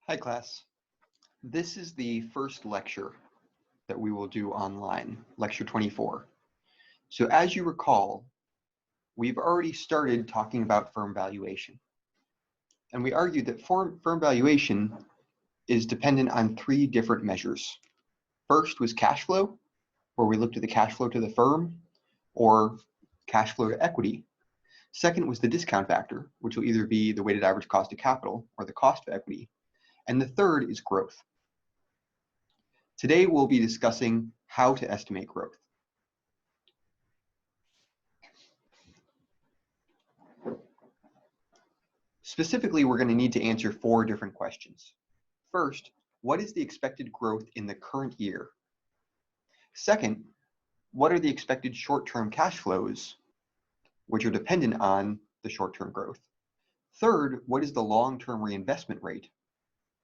Hi class. This is the first lecture that we will do online, lecture 24. So as you recall, we've already started talking about firm valuation. And we argued that firm valuation is dependent on three different measures. First was cash flow, where we looked at the cash flow to the firm or cash flow to equity. Second was the discount factor, which will either be the weighted average cost of capital or the cost of equity. And the third is growth. Today, we'll be discussing how to estimate growth. Specifically, we're going to need to answer four different questions. First, what is the expected growth in the current year? Second, what are the expected short-term cash flows, which are dependent on the short-term growth? Third, what is the long-term reinvestment rate?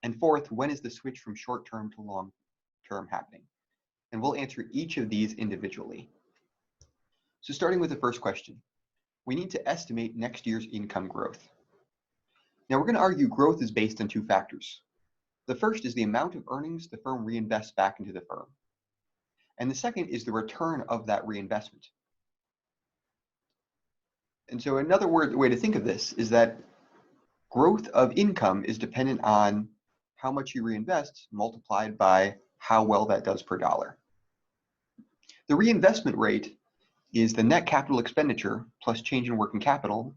And fourth, when is the switch from short-term to long-term happening? And we'll answer each of these individually. So starting with the first question, we need to estimate next year's income growth. Now we're going to argue growth is based on two factors. The first is the amount of earnings the firm reinvests back into the firm. And the second is the return of that reinvestment. And so another way to think of this is that growth of income is dependent on how much you reinvest multiplied by how well that does per dollar. The reinvestment rate is the net capital expenditure plus change in working capital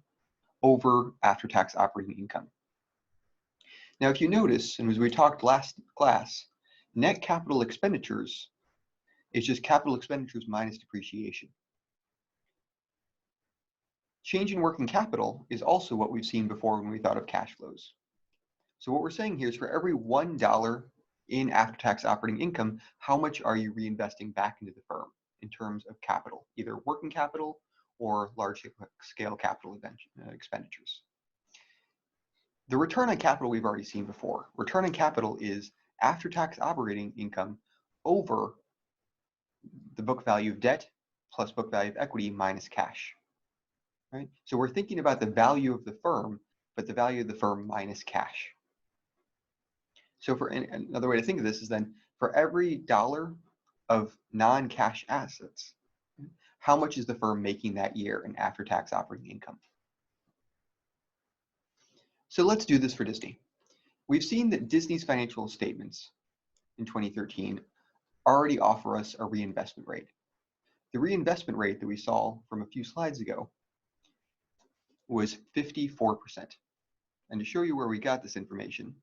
over after-tax operating income. Now, if you notice, and as we talked last class, net capital expenditures is just capital expenditures minus depreciation. Change in working capital is also what we've seen before when we thought of cash flows. So what we're saying here is for every $1 in after-tax operating income, how much are you reinvesting back into the firm in terms of capital, either working capital or large-scale capital expenditures? The return on capital we've already seen before. Return on capital is after-tax operating income over the book value of debt plus book value of equity minus cash. Right? So we're thinking about the value of the firm, but the value of the firm minus cash. So for another way to think of this is then for every dollar of non-cash assets, how much is the firm making that year in after-tax operating income? So let's do this for Disney. We've seen that Disney's financial statements in 2013 already offer us a reinvestment rate. The reinvestment rate that we saw from a few slides ago was 54%. And to show you where we got this information,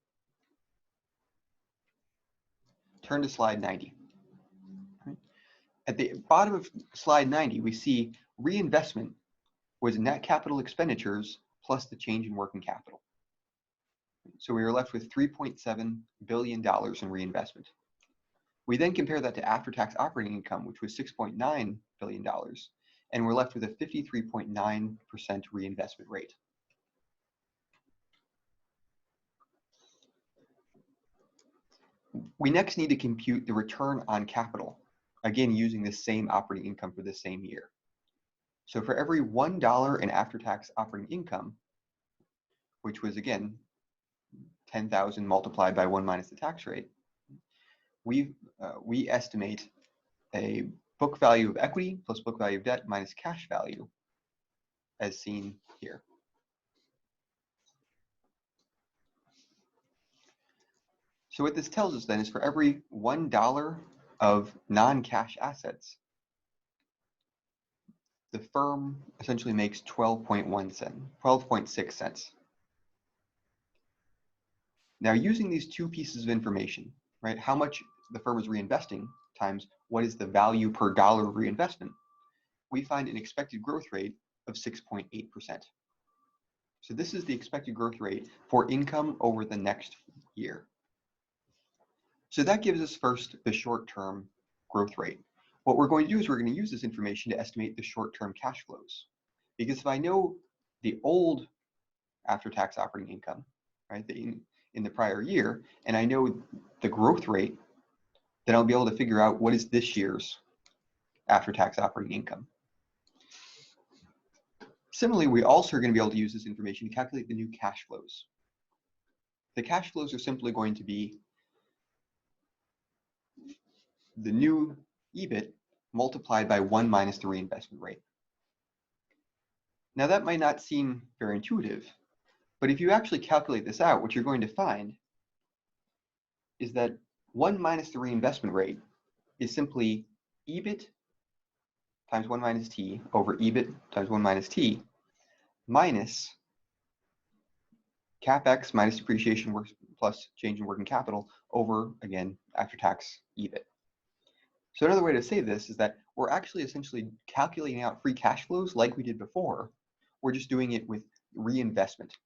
turn to slide 90. At the bottom of slide 90, we see reinvestment was net capital expenditures plus the change in working capital. So we were left with $3.7 billion in reinvestment. We then compare that to after-tax operating income, which was $6.9 billion, and we're left with a 53.9% reinvestment rate. We next need to compute the return on capital, again using the same operating income for the same year. So for every $1 in after-tax operating income, which was again 10,000 multiplied by 1 minus the tax rate, we estimate a book value of equity plus book value of debt minus cash value, as seen here. So what this tells us then is for every $1 of non-cash assets, the firm essentially makes 12.6 cents. Now, using these two pieces of information, right, how much the firm is reinvesting times what is the value per dollar of reinvestment, we find an expected growth rate of 6.8%. So this is the expected growth rate for income over the next year. So that gives us first the short-term growth rate. What we're going to do is we're going to use this information to estimate the short-term cash flows. Because if I know the old after-tax operating income, right, in the prior year, and I know the growth rate, then I'll be able to figure out what is this year's after-tax operating income. Similarly, we also are going to be able to use this information to calculate the new cash flows. the cash flows are simply going to be the new EBIT multiplied by 1 minus the reinvestment rate. Now that might not seem very intuitive, but if you actually calculate this out, what you're going to find is that 1 minus the reinvestment rate is simply EBIT times 1 minus T over EBIT times 1 minus T minus CapEx minus depreciation plus change in working capital over, again, after-tax EBIT. So another way to say this is that we're actually essentially calculating out free cash flows like we did before. We're just doing it with reinvestment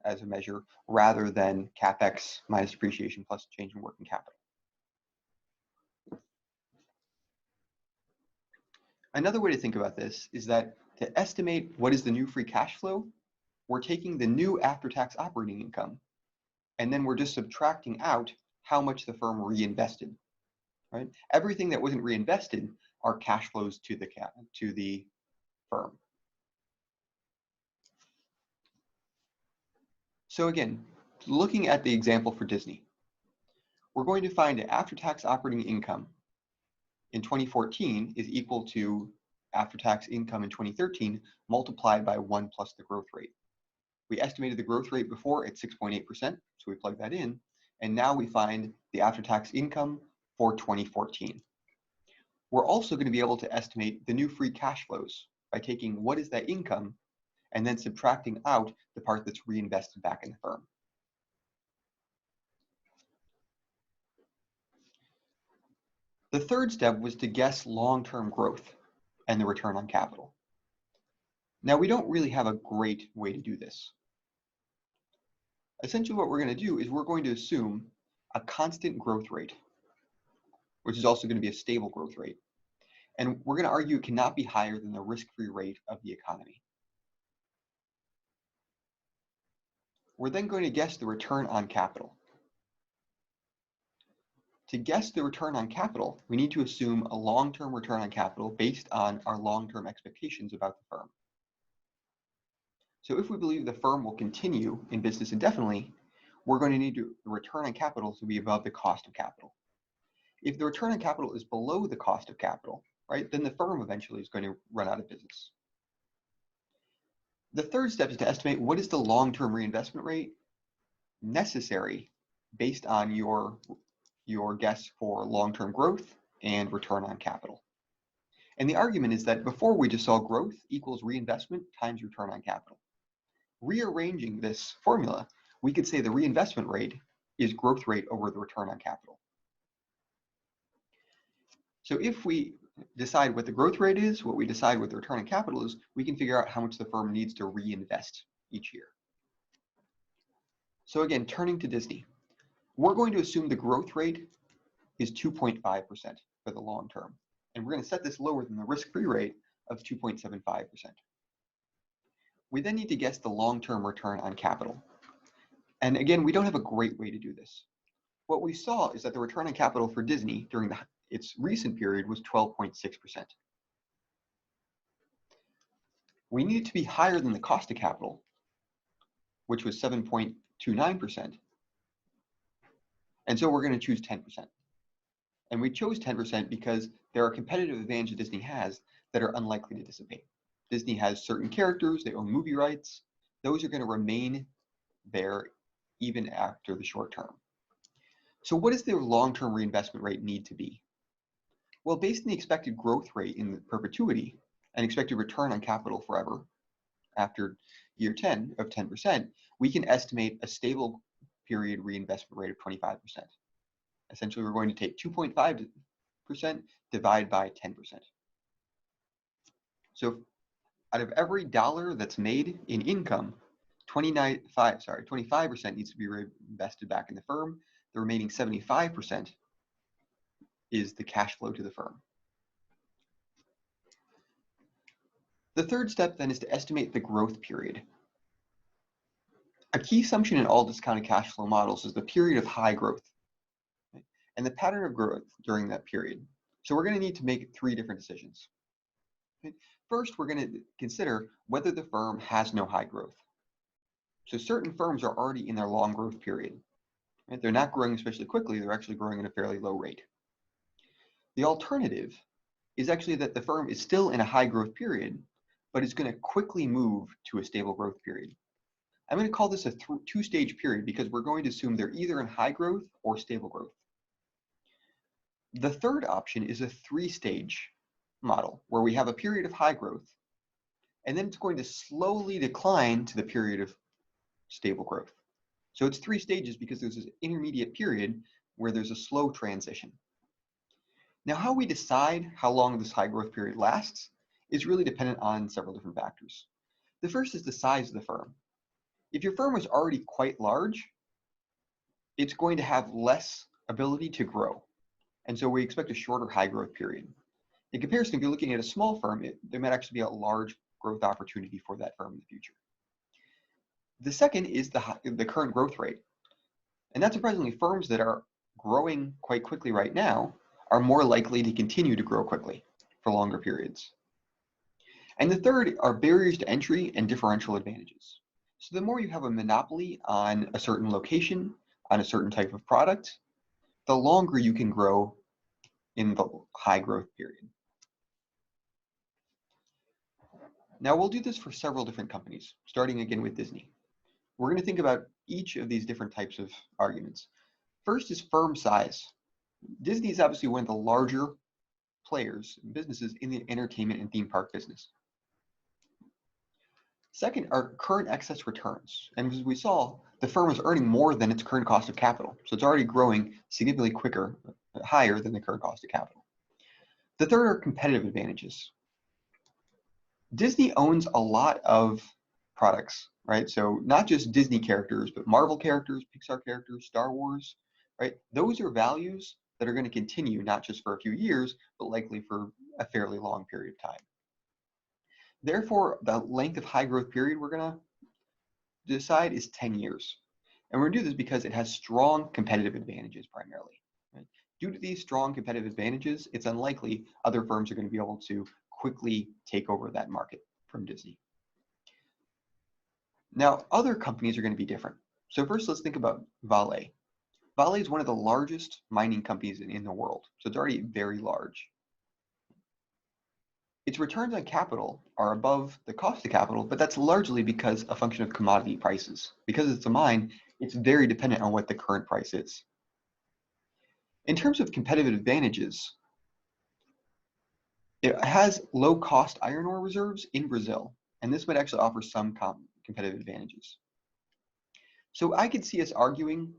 as a measure rather than CapEx minus depreciation plus change in working capital. Another way to think about this is that to estimate what is the new free cash flow, we're taking the new after-tax operating income, and then we're just subtracting out how much the firm reinvested. Right? Everything that wasn't reinvested are cash flows to the firm. So again, looking at the example for Disney, we're going to find that after-tax operating income in 2014 is equal to after-tax income in 2013 multiplied by 1 plus the growth rate. We estimated the growth rate before at 6.8%, so we plug that in, and now we find the after-tax income for 2014. We're also going to be able to estimate the new free cash flows by taking what is that income and then subtracting out the part that's reinvested back in the firm. The third step was to guess long-term growth and the return on capital. Now, we don't really have a great way to do this. Essentially, what we're going to do is we're going to assume a constant growth rate, which is also going to be a stable growth rate. And we're going to argue it cannot be higher than the risk-free rate of the economy. We're then going to guess the return on capital. To guess the return on capital, we need to assume a long-term return on capital based on our long-term expectations about the firm. So if we believe the firm will continue in business indefinitely, we're going to need the return on capital to be above the cost of capital. If the return on capital is below the cost of capital, right, then the firm eventually is going to run out of business. The third step is to estimate what is the long-term reinvestment rate necessary based on your guess for long-term growth and return on capital. And the argument is that before we just saw growth equals reinvestment times return on capital. Rearranging this formula, we could say the reinvestment rate is growth rate over the return on capital. So if we decide what the growth rate is, what we decide what the return on capital is, we can figure out how much the firm needs to reinvest each year. So again, turning to Disney, we're going to assume the growth rate is 2.5% for the long term. And we're going to set this lower than the risk-free rate of 2.75%. We then need to guess the long-term return on capital. And again, we don't have a great way to do this. What we saw is that the return on capital for Disney during its recent period was 12.6%. We need it to be higher than the cost of capital, which was 7.29%. And so we're going to choose 10%. And we chose 10% because there are competitive advantages Disney has that are unlikely to dissipate. Disney has certain characters, they own movie rights. Those are going to remain there even after the short term. So what does their long-term reinvestment rate need to be? Well, based on the expected growth rate in perpetuity and expected return on capital forever after year 10 of 10%, we can estimate a stable period reinvestment rate of 25%. Essentially, we're going to take 2.5% divided by 10%. So out of every dollar that's made in income, 25% needs to be reinvested back in the firm. The remaining 75% is the cash flow to the firm. The third step then is to estimate the growth period. A key assumption in all discounted cash flow models is the period of high growth, right? And the pattern of growth during that period. So we're going to need to make 3 different decisions. Okay? First, we're going to consider whether the firm has no high growth. So certain firms are already in their long growth period. Right? They're not growing especially quickly, they're actually growing at a fairly low rate. The alternative is actually that the firm is still in a high growth period, but it's going to quickly move to a stable growth period. I'm going to call this a two-stage period because we're going to assume they're either in high growth or stable growth. The third option is a three-stage model where we have a period of high growth, and then it's going to slowly decline to the period of stable growth. So it's 3 stages because there's this intermediate period where there's a slow transition. Now, how we decide how long this high growth period lasts is really dependent on several different factors. The first is the size of the firm. If your firm is already quite large, it's going to have less ability to grow. And so we expect a shorter high growth period. In comparison, if you're looking at a small firm, there might actually be a large growth opportunity for that firm in the future. The second is the current growth rate. And not surprisingly, firms that are growing quite quickly right now are more likely to continue to grow quickly for longer periods. And the third are barriers to entry and differential advantages. So the more you have a monopoly on a certain location, on a certain type of product, the longer you can grow in the high growth period. Now we'll do this for several different companies, starting again with Disney. We're going to think about each of these different types of arguments. First is firm size. Disney is obviously one of the larger players, businesses in the entertainment and theme park business. Second are current excess returns. And as we saw, the firm is earning more than its current cost of capital. So it's already growing significantly higher than the current cost of capital. The third are competitive advantages. Disney owns a lot of products, right? So not just Disney characters, but Marvel characters, Pixar characters, Star Wars, right? Those are values that are going to continue not just for a few years, but likely for a fairly long period of time. Therefore, the length of high growth period we're going to decide is 10 years. And we're going to do this because it has strong competitive advantages primarily. Right? Due to these strong competitive advantages, it's unlikely other firms are going to be able to quickly take over that market from Disney. Now, other companies are going to be different. So first, let's think about Vale. Vale is one of the largest mining companies in the world. So it's already very large. Its returns on capital are above the cost of capital, but that's largely because a function of commodity prices. Because it's a mine, it's very dependent on what the current price is. In terms of competitive advantages, it has low-cost iron ore reserves in Brazil, and this might actually offer some competitive advantages. So I could see us arguing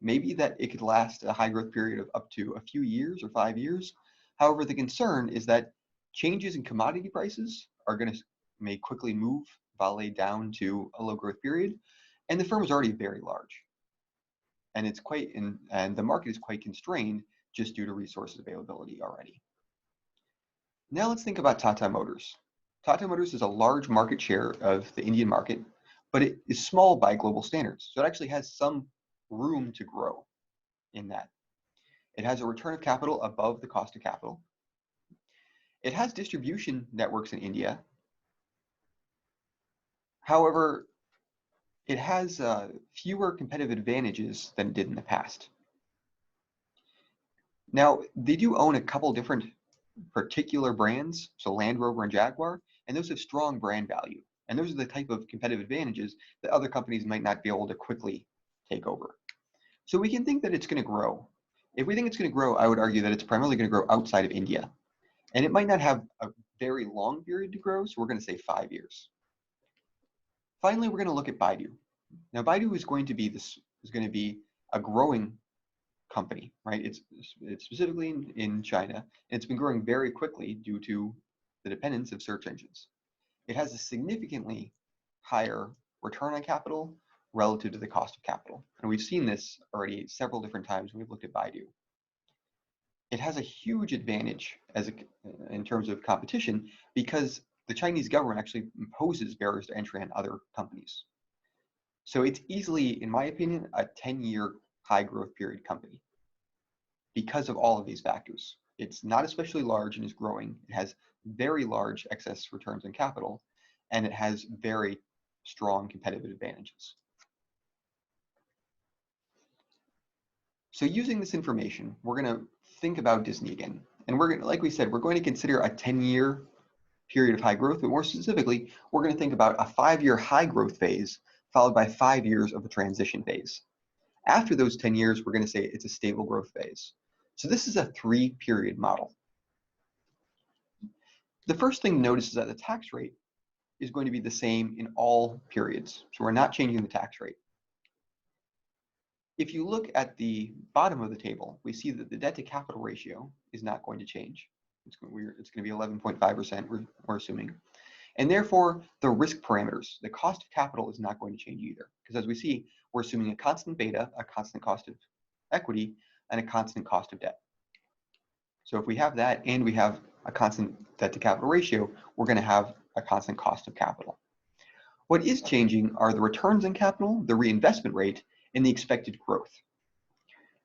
maybe that it could last a high growth period of up to a few years or 5 years. However, the concern is that changes in commodity prices are going to may quickly move Vale down to a low growth period, and the firm is already very large, and the market is quite constrained just due to resources availability already. Now let's think about Tata Motors. Tata Motors is a large market share of the Indian market, but it is small by global standards, so it actually has some room to grow in that. It has a return of capital above the cost of capital. It has distribution networks in India. However, it has fewer competitive advantages than it did in the past. Now, they do own a couple different particular brands, so Land Rover and Jaguar, and those have strong brand value. And those are the type of competitive advantages that other companies might not be able to quickly take over. So we can think that it's going to grow. If we think it's going to grow, I would argue that it's primarily going to grow outside of India. And it might not have a very long period to grow, so we're going to say 5 years. Finally, we're going to look at Baidu. Now, Baidu is going to be a growing company, right? It's specifically in China, and it's been growing very quickly due to the dependence of search engines. It has a significantly higher return on capital relative to the cost of capital. And we've seen this already several different times when we've looked at Baidu. It has a huge advantage in terms of competition because the Chinese government actually imposes barriers to entry on other companies. So it's easily, in my opinion, a 10-year high growth period company because of all of these factors. It's not especially large and is growing. It has very large excess returns on capital, and it has very strong competitive advantages. So using this information, we're going to think about Disney again. And we're going to, like we said, we're going to consider a 10-year period of high growth, but more specifically, we're going to think about a 5-year high growth phase followed by 5 years of a transition phase. After those 10 years, we're going to say it's a stable growth phase. So this is a 3-period model. The first thing to notice is that the tax rate is going to be the same in all periods. So we're not changing the tax rate. If you look at the bottom of the table, we see that the debt to capital ratio is not going to change. It's going to be 11.5%, we're assuming. And therefore, the risk parameters, the cost of capital is not going to change either. Because as we see, we're assuming a constant beta, a constant cost of equity, and a constant cost of debt. So if we have that and we have a constant debt to capital ratio, we're going to have a constant cost of capital. What is changing are the returns on capital, the reinvestment rate, and the expected growth.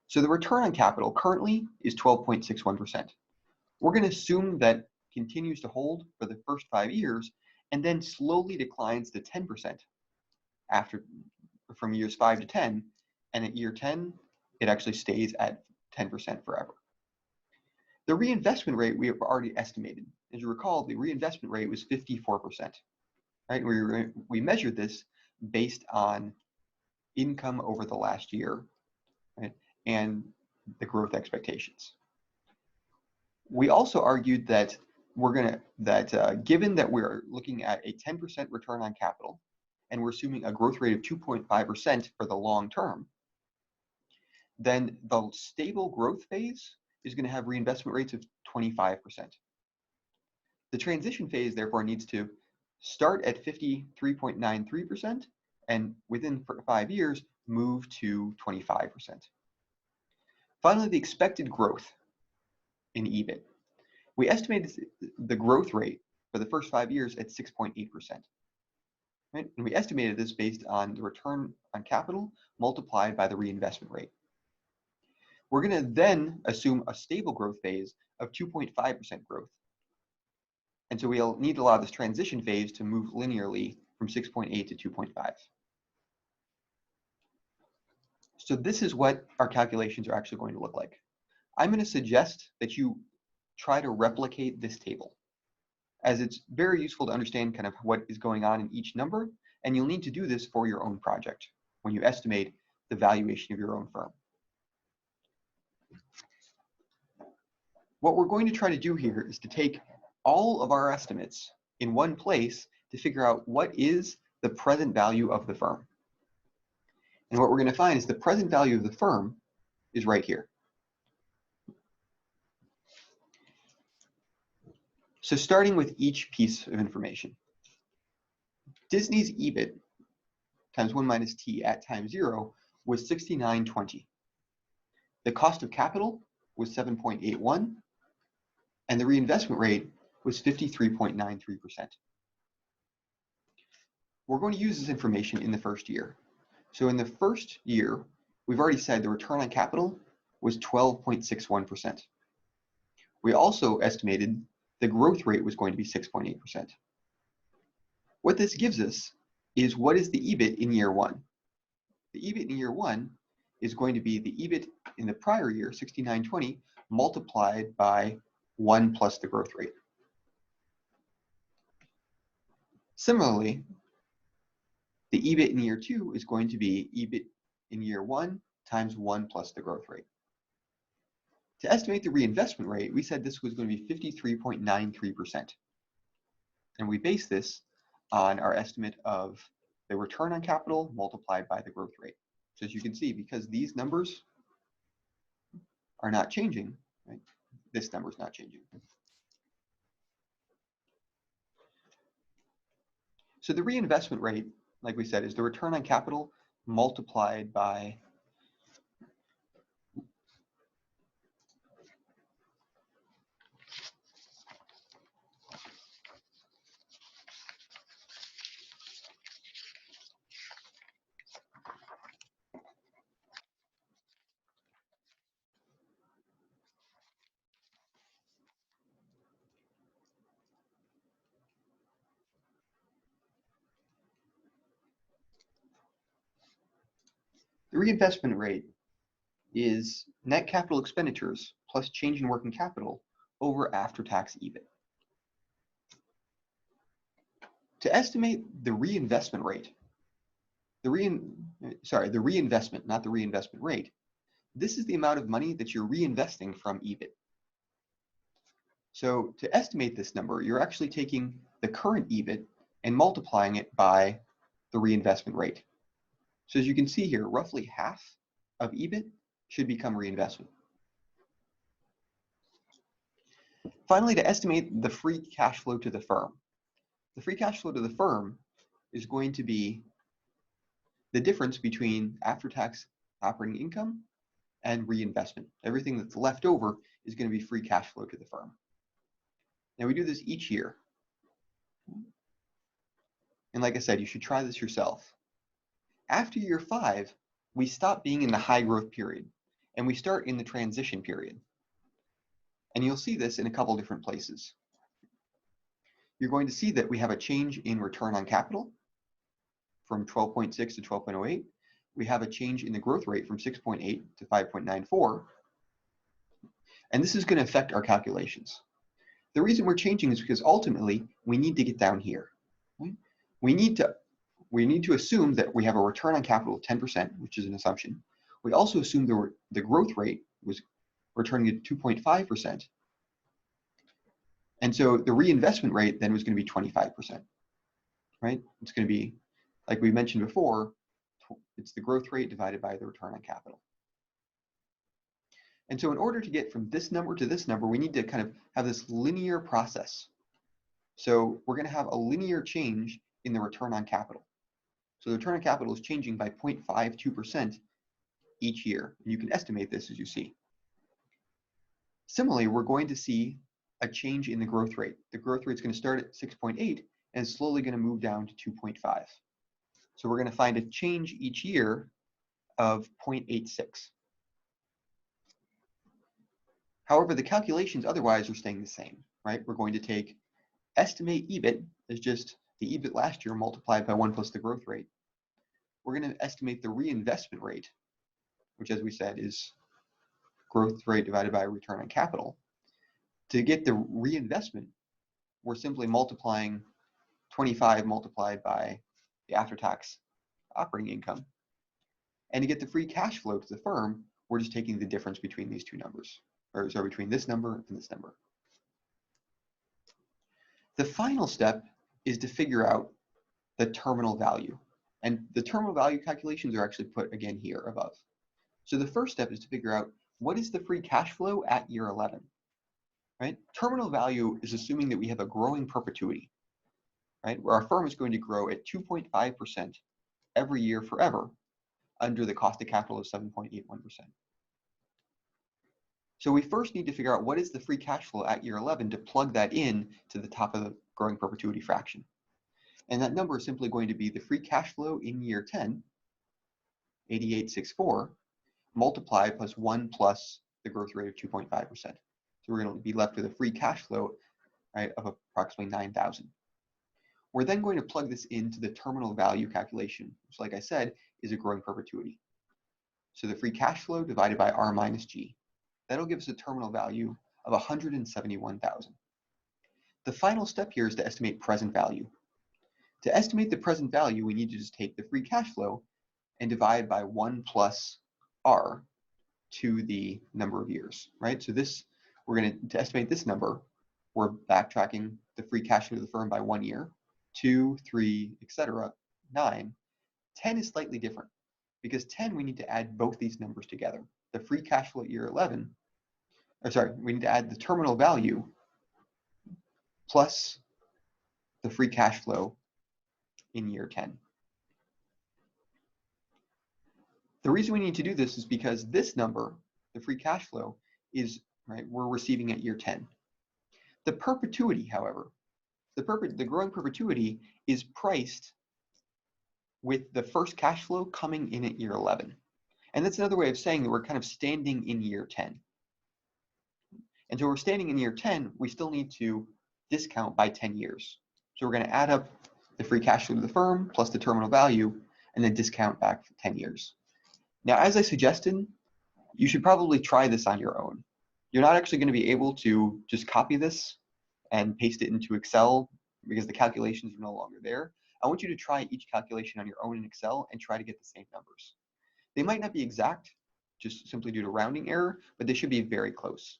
So the return on capital currently is 12.61%. We're going to assume that continues to hold for the first 5 years and then slowly declines to 10% from years 5 to 10. And at year 10, it actually stays at 10% forever. The reinvestment rate we have already estimated. As you recall, the reinvestment rate was 54%. Right? We measured this based on income over the last year, right, and the growth expectations. We also argued that given that we're looking at a 10% return on capital, and we're assuming a growth rate of 2.5% for the long term, then the stable growth phase is going to have reinvestment rates of 25%. The transition phase, therefore, needs to start at 53.93% and within 5 years move to 25%. Finally, the expected growth in EBIT. We estimated the growth rate for the first 5 years at 6.8%. Right? And we estimated this based on the return on capital multiplied by the reinvestment rate. We're going to then assume a stable growth phase of 2.5% growth. And so we'll need to allow this transition phase to move linearly from 6.8 to 2.5. So this is what our calculations are actually going to look like. I'm going to suggest that you try to replicate this table, as it's very useful to understand kind of what is going on in each number, and you'll need to do this for your own project when you estimate the valuation of your own firm. What we're going to try to do here is to take all of our estimates in one place to figure out what is the present value of the firm. And what we're going to find is the present value of the firm is right here. So starting with each piece of information, Disney's EBIT times 1 minus T at time 0 was 69.20. The cost of capital was 7.81, and the reinvestment rate was 53.93%. We're going to use this information in the first year. So in the first year, we've already said the return on capital was 12.61%. We also estimated the growth rate was going to be 6.8%. What this gives us is what is the EBIT in year 1. The EBIT in year 1 is going to be the EBIT in the prior year, 69.20, multiplied by 1 plus the growth rate. Similarly, the EBIT in year 2 is going to be EBIT in year 1 times 1 plus the growth rate. To estimate the reinvestment rate, we said this was going to be 53.93%. And we base this on our estimate of the return on capital multiplied by the growth rate. So as you can see, because these numbers are not changing, right, this number is not changing. So the reinvestment rate, like we said, is the return on capital multiplied by the reinvestment rate is net capital expenditures plus change in working capital over after-tax EBIT. To estimate the reinvestment rate, the reinvestment, not the reinvestment rate, this is the amount of money that you're reinvesting from EBIT. So to estimate this number, you're actually taking the current EBIT and multiplying it by the reinvestment rate. So as you can see here, roughly half of EBIT should become reinvestment. Finally, to estimate the free cash flow to the firm. The free cash flow to the firm is going to be the difference between after-tax operating income and reinvestment. Everything that's left over is going to be free cash flow to the firm. Now we do this each year. And like I said, you should try this yourself. After year 5, we stop being in the high growth period and we start in the transition period. And you'll see this in a couple different places. You're going to see that we have a change in return on capital from 12.6 to 12.08. We have a change in the growth rate from 6.8 to 5.94. And this is going to affect our calculations. The reason we're changing is because ultimately we need to get down here. Right? We need to assume that we have a return on capital of 10%, which is an assumption. We also assume the growth rate was returning at 2.5%. And so the reinvestment rate then was going to be 25%, right? It's going to be, like we mentioned before, it's the growth rate divided by the return on capital. And so in order to get from this number to this number, we need to kind of have this linear process. So we're going to have a linear change in the return on capital. So the return on capital is changing by 0.52% each year. And you can estimate this as you see. Similarly, we're going to see a change in the growth rate. The growth rate is going to start at 6.8 and is slowly going to move down to 2.5. So we're going to find a change each year of 0.86. However, the calculations otherwise are staying the same, right? We're going to estimate EBIT as just the EBIT last year multiplied by 1 plus the growth rate. We're going to estimate the reinvestment rate, which as we said is growth rate divided by return on capital. To get the reinvestment, we're simply multiplying 25 multiplied by the after-tax operating income. And to get the free cash flow to the firm, we're just taking the difference between these two numbers, or sorry, between this number and this number. The final step is to figure out the terminal value. And the terminal value calculations are actually put again here above. So the first step is to figure out what is the free cash flow at year 11, right? Terminal value is assuming that we have a growing perpetuity, right? Where our firm is going to grow at 2.5% every year forever under the cost of capital of 7.81%. So we first need to figure out what is the free cash flow at year 11 to plug that in to the top of the growing perpetuity fraction. And that number is simply going to be the free cash flow in year 10, 8864, multiplied plus 1 plus the growth rate of 2.5%. So we're going to be left with a free cash flow, right, of approximately 9,000. We're then going to plug this into the terminal value calculation, which, like I said, is a growing perpetuity. So the free cash flow divided by R minus G. That'll give us a terminal value of 171,000. The final step here is to estimate present value. To estimate the present value, we need to just take the free cash flow and divide by 1 plus R to the number of years, right? So this, we're going to estimate this number, we're backtracking the free cash flow to the firm by 1 year, 2, 3, etc., 9. 10 is slightly different because 10, we need to add both these numbers together. The free cash flow at year 11, or sorry, we need to add the terminal value plus the free cash flow in year 10. The reason we need to do this is because this number, the free cash flow, is, right, we're receiving at year 10. The perpetuity, however, the growing perpetuity is priced with the first cash flow coming in at year 11. And that's another way of saying that we're kind of standing in year 10. And so we're standing in year 10, we still need to discount by 10 years. So we're going to add up the free cash flow to the firm plus the terminal value and then discount back for 10 years. Now, as I suggested, you should probably try this on your own. You're not actually going to be able to just copy this and paste it into Excel because the calculations are no longer there. I want you to try each calculation on your own in Excel and try to get the same numbers. They might not be exact, just simply due to rounding error, but they should be very close.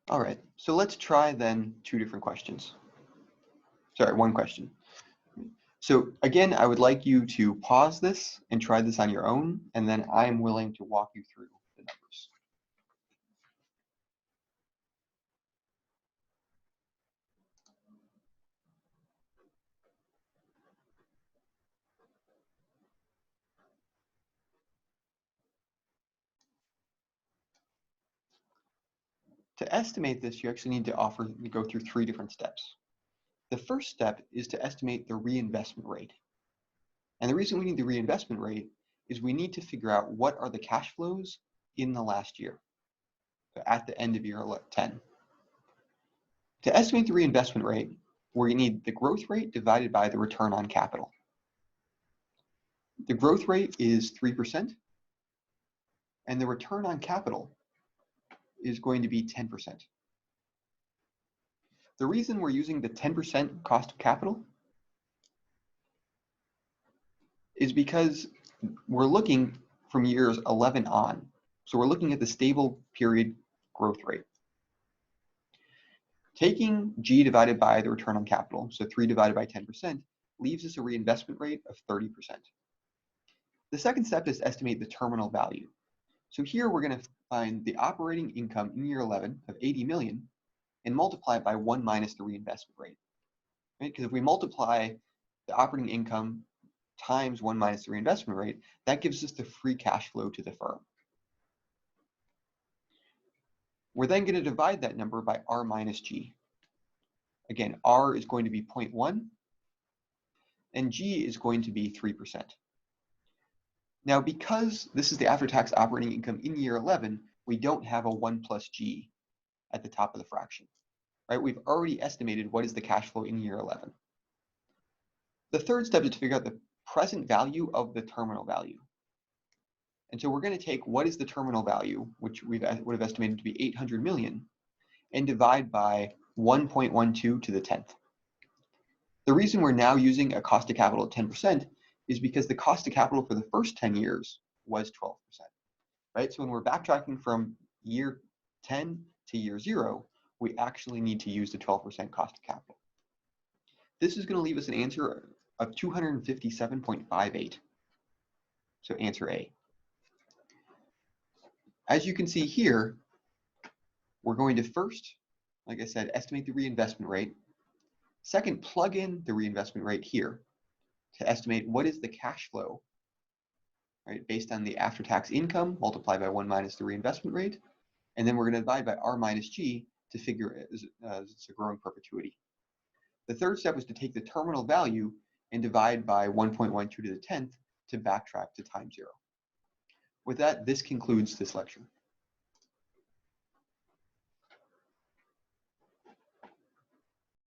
All right, so let's try then two different questions. Sorry, one question. So again, I would like you to pause this and try this on your own, and then I'm willing to walk you through the numbers. To estimate this, you actually need to go through three different steps. The first step is to estimate the reinvestment rate. And the reason we need the reinvestment rate is we need to figure out what are the cash flows in the last year, so at the end of year 10. To estimate the reinvestment rate, we need the growth rate divided by the return on capital. The growth rate is 3%, and the return on capital is going to be 10%. The reason we're using the 10% cost of capital is because we're looking from years 11 on. So we're looking at the stable period growth rate. Taking G divided by the return on capital, so 3 divided by 10%, leaves us a reinvestment rate of 30%. The second step is to estimate the terminal value. So here we're going to find the operating income in year 11 of 80 million and multiply it by 1 minus the reinvestment rate. Right? Because if we multiply the operating income times 1 minus the reinvestment rate, that gives us the free cash flow to the firm. We're then going to divide that number by R minus G. Again, R is going to be 0.1, and G is going to be 3%. Now, because this is the after-tax operating income in year 11, we don't have a 1 plus G at the top of the fraction. Right? We've already estimated what is the cash flow in year 11. The third step is to figure out the present value of the terminal value. And so we're going to take what is the terminal value, which we would have estimated to be 800 million, and divide by 1.12 to the 10th. The reason we're now using a cost of capital of 10% is because the cost of capital for the first 10 years was 12%. Right? So when we're backtracking from year 10 to year 0, we actually need to use the 12% cost of capital. This is going to leave us an answer of 257.58. So answer A. As you can see here, we're going to first, like I said, estimate the reinvestment rate. Second, plug in the reinvestment rate here to estimate what is the cash flow, right, based on the after-tax income multiplied by 1 minus the reinvestment rate. And then we're going to divide by R minus G to figure it as it's a growing perpetuity. The third step is to take the terminal value and divide by 1.12 to the 10th to backtrack to time 0. With that, this concludes this lecture.